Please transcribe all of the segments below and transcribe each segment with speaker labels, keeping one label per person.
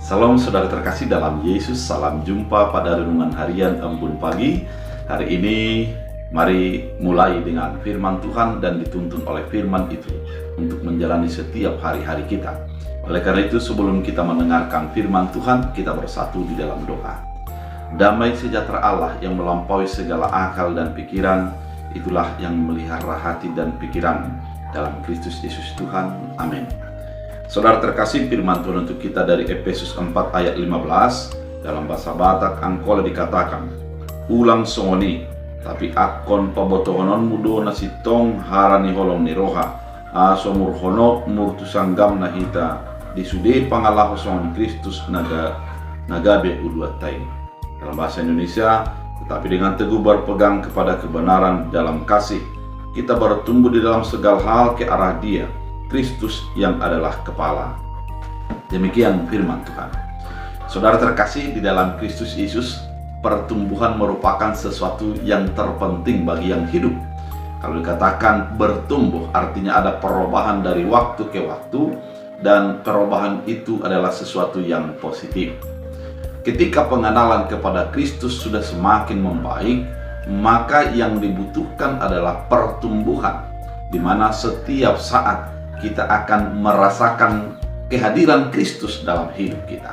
Speaker 1: Salam saudara terkasih dalam Yesus, salam jumpa pada renungan harian Embun Pagi. Hari ini mari mulai dengan firman Tuhan dan dituntun oleh firman itu untuk menjalani setiap hari-hari kita. Oleh karena itu, sebelum kita mendengarkan firman Tuhan, kita bersatu di dalam doa. Damai sejahtera Allah yang melampaui segala akal dan pikiran, itulah yang memelihara hati dan pikiran dalam Kristus Yesus Tuhan. Amin. Saudara terkasih, firman Tuhan untuk kita dari Efesus 4 ayat 15 dalam bahasa Batak Angkola dikatakan, ulang songoni tapi akon pabotohonon mudo nasi tong harani holong ni roha aso murhono murtu sanggam nahita disude pangalaho songon Kristus nagabe uduatai. Dalam bahasa Indonesia, tetapi dengan teguh berpegang kepada kebenaran dalam kasih, kita bertumbuh di dalam segala hal ke arah Dia, Kristus yang adalah kepala. Demikian firman Tuhan. Saudara terkasih, di dalam Kristus Yesus, pertumbuhan merupakan sesuatu yang terpenting bagi yang hidup. Kalau dikatakan bertumbuh, artinya ada perubahan dari waktu ke waktu, dan perubahan itu adalah sesuatu yang positif. Ketika pengenalan kepada Kristus sudah semakin membaik, maka yang dibutuhkan adalah pertumbuhan, di mana setiap saat kita akan merasakan kehadiran Kristus dalam hidup kita.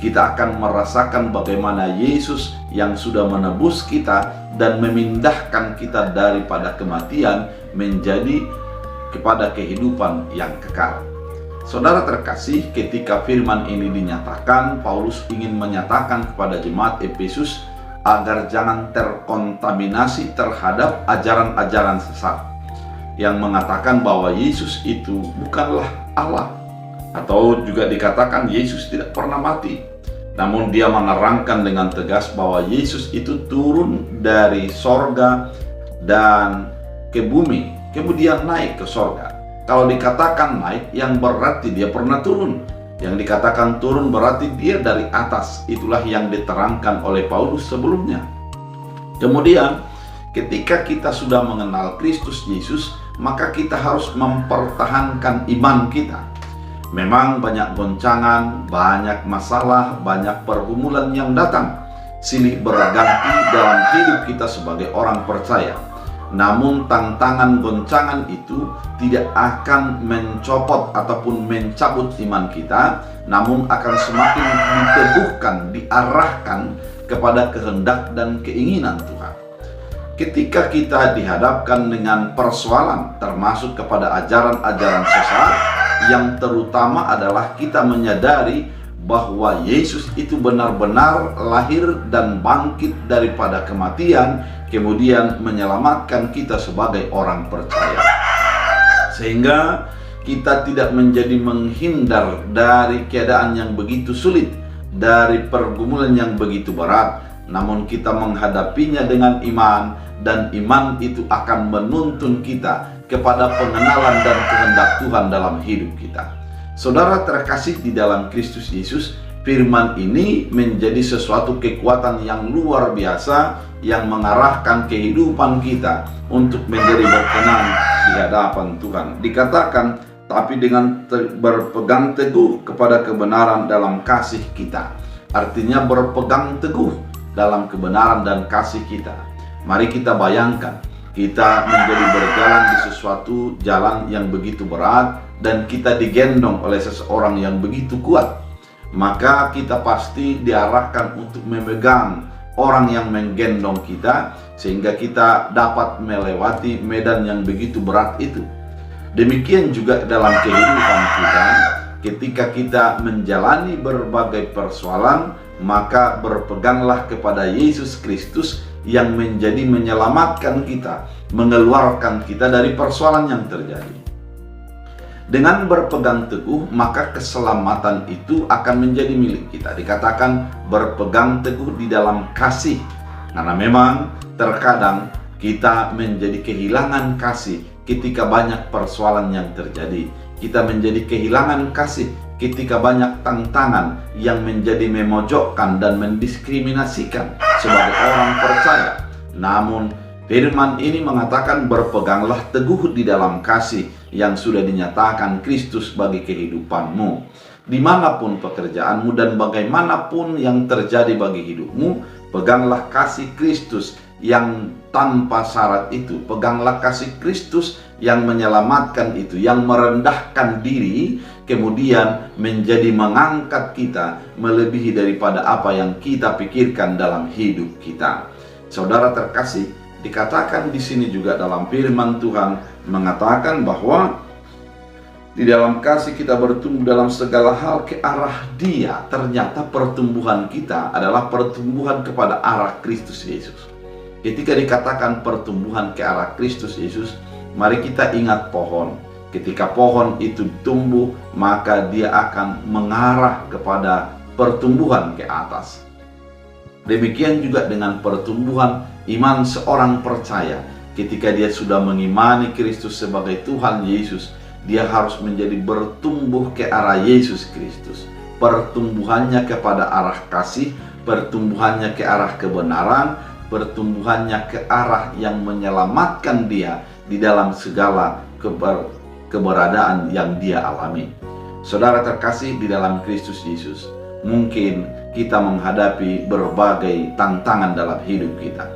Speaker 1: Kita akan merasakan bagaimana Yesus yang sudah menebus kita dan memindahkan kita daripada kematian menjadi kepada kehidupan yang kekal. Saudara terkasih, ketika firman ini dinyatakan, Paulus ingin menyatakan kepada jemaat Efesus agar jangan terkontaminasi terhadap ajaran-ajaran sesat yang mengatakan bahwa Yesus itu bukanlah Allah, atau juga dikatakan Yesus tidak pernah mati. Namun dia menerangkan dengan tegas bahwa Yesus itu turun dari sorga dan ke bumi, kemudian naik ke sorga. Kalau dikatakan naik, yang berarti dia pernah turun. Yang dikatakan turun berarti dia dari atas. Itulah yang diterangkan oleh Paulus sebelumnya. Kemudian ketika kita sudah mengenal Kristus Yesus, maka kita harus mempertahankan iman kita. Memang banyak goncangan, banyak masalah, banyak pergumulan yang datang silih berganti dalam hidup kita sebagai orang percaya. Namun tantangan goncangan itu tidak akan mencopot ataupun mencabut iman kita, namun akan semakin diteguhkan, diarahkan kepada kehendak dan keinginan Tuhan. Ketika kita dihadapkan dengan persoalan termasuk kepada ajaran-ajaran sesat, yang terutama adalah kita menyadari bahwa Yesus itu benar-benar lahir dan bangkit daripada kematian, kemudian menyelamatkan kita sebagai orang percaya. Sehingga kita tidak menjadi menghindar dari keadaan yang begitu sulit, dari pergumulan yang begitu berat, namun kita menghadapinya dengan iman, dan iman itu akan menuntun kita kepada pengenalan dan kehendak Tuhan dalam hidup kita. Saudara terkasih di dalam Kristus Yesus, firman ini menjadi sesuatu kekuatan yang luar biasa yang mengarahkan kehidupan kita untuk menjadi berkenan di hadapan Tuhan. Dikatakan, tapi dengan berpegang teguh kepada kebenaran dalam kasih kita. Artinya berpegang teguh dalam kebenaran dan kasih kita. Mari kita bayangkan, kita menjadi berjalan di sesuatu jalan yang begitu berat dan kita digendong oleh seseorang yang begitu kuat. Maka kita pasti diarahkan untuk memegang orang yang menggendong kita sehingga kita dapat melewati medan yang begitu berat itu. Demikian juga dalam kehidupan kita, ketika kita menjalani berbagai persoalan, maka berpeganglah kepada Yesus Kristus yang menjadi menyelamatkan kita, mengeluarkan kita dari persoalan yang terjadi. Dengan berpegang teguh, maka keselamatan itu akan menjadi milik kita. Dikatakan berpegang teguh di dalam kasih, karena memang terkadang kita menjadi kehilangan kasih ketika banyak persoalan yang terjadi. Kita menjadi kehilangan kasih ketika banyak tantangan yang menjadi memojokkan dan mendiskriminasikan sebagai orang percaya. Namun firman ini mengatakan berpeganglah teguh di dalam kasih yang sudah dinyatakan Kristus bagi kehidupanmu. dimanapun pekerjaanmu dan bagaimanapun yang terjadi bagi hidupmu, peganglah kasih Kristus yang tanpa syarat itu. Peganglah kasih Kristus yang menyelamatkan itu, yang merendahkan diri, kemudian menjadi mengangkat kita melebihi daripada apa yang kita pikirkan dalam hidup kita. Saudara terkasih, dikatakan di sini juga dalam firman Tuhan mengatakan bahwa di dalam kasih kita bertumbuh dalam segala hal ke arah Dia. Ternyata pertumbuhan kita adalah pertumbuhan kepada arah Kristus Yesus. Ketika dikatakan pertumbuhan ke arah Kristus Yesus, mari kita ingat pohon. Ketika pohon itu tumbuh, maka dia akan mengarah kepada pertumbuhan ke atas. Demikian juga dengan pertumbuhan iman seorang percaya. Ketika dia sudah mengimani Kristus sebagai Tuhan Yesus, dia harus menjadi bertumbuh ke arah Yesus Kristus. Pertumbuhannya kepada arah kasih, pertumbuhannya ke arah kebenaran, pertumbuhannya ke arah yang menyelamatkan dia di dalam segala keberadaan yang dia alami. Saudara terkasih di dalam Kristus Yesus, mungkin kita menghadapi berbagai tantangan dalam hidup kita.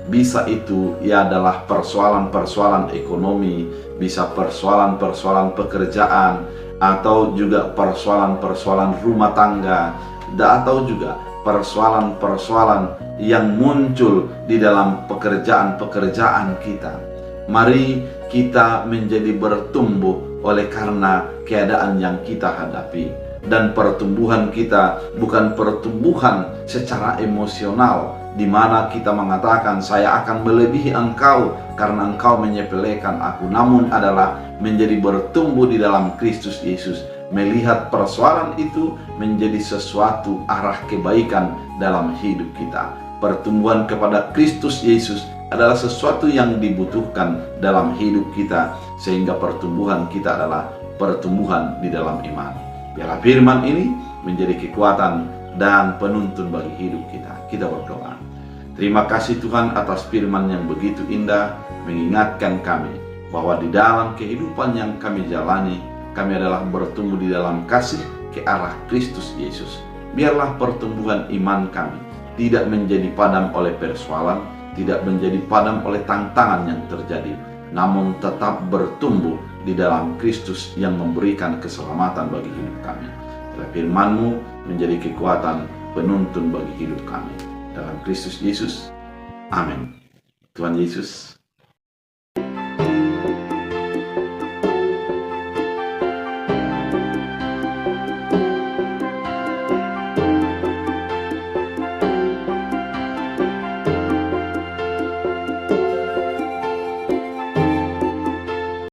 Speaker 1: Bisa itu adalah persoalan-persoalan ekonomi, bisa persoalan-persoalan pekerjaan, atau juga persoalan-persoalan rumah tangga, atau juga persoalan-persoalan yang muncul di dalam pekerjaan-pekerjaan kita. Mari kita menjadi bertumbuh oleh karena keadaan yang kita hadapi. Dan pertumbuhan kita bukan pertumbuhan secara emosional, di mana kita mengatakan saya akan melebihi engkau karena engkau menyepelekan aku, namun adalah menjadi bertumbuh di dalam Kristus Yesus, melihat persoalan itu menjadi sesuatu arah kebaikan dalam hidup kita. Pertumbuhan kepada Kristus Yesus adalah sesuatu yang dibutuhkan dalam hidup kita, sehingga pertumbuhan kita adalah pertumbuhan di dalam iman. Biarlah firman ini menjadi kekuatan dan penuntun bagi hidup kita. Kita berdoa. Terima kasih Tuhan atas firman yang begitu indah, mengingatkan kami bahwa di dalam kehidupan yang kami jalani, kami adalah bertumbuh di dalam kasih ke arah Kristus Yesus. Biarlah pertumbuhan iman kami tidak menjadi padam oleh persoalan, tidak menjadi padam oleh tantangan yang terjadi, namun tetap bertumbuh di dalam Kristus yang memberikan keselamatan bagi hidup kami. Biarlah firman-Mu menjadi kekuatan penuntun bagi hidup kami. Dalam Kristus Yesus. Amin. Tuhan Yesus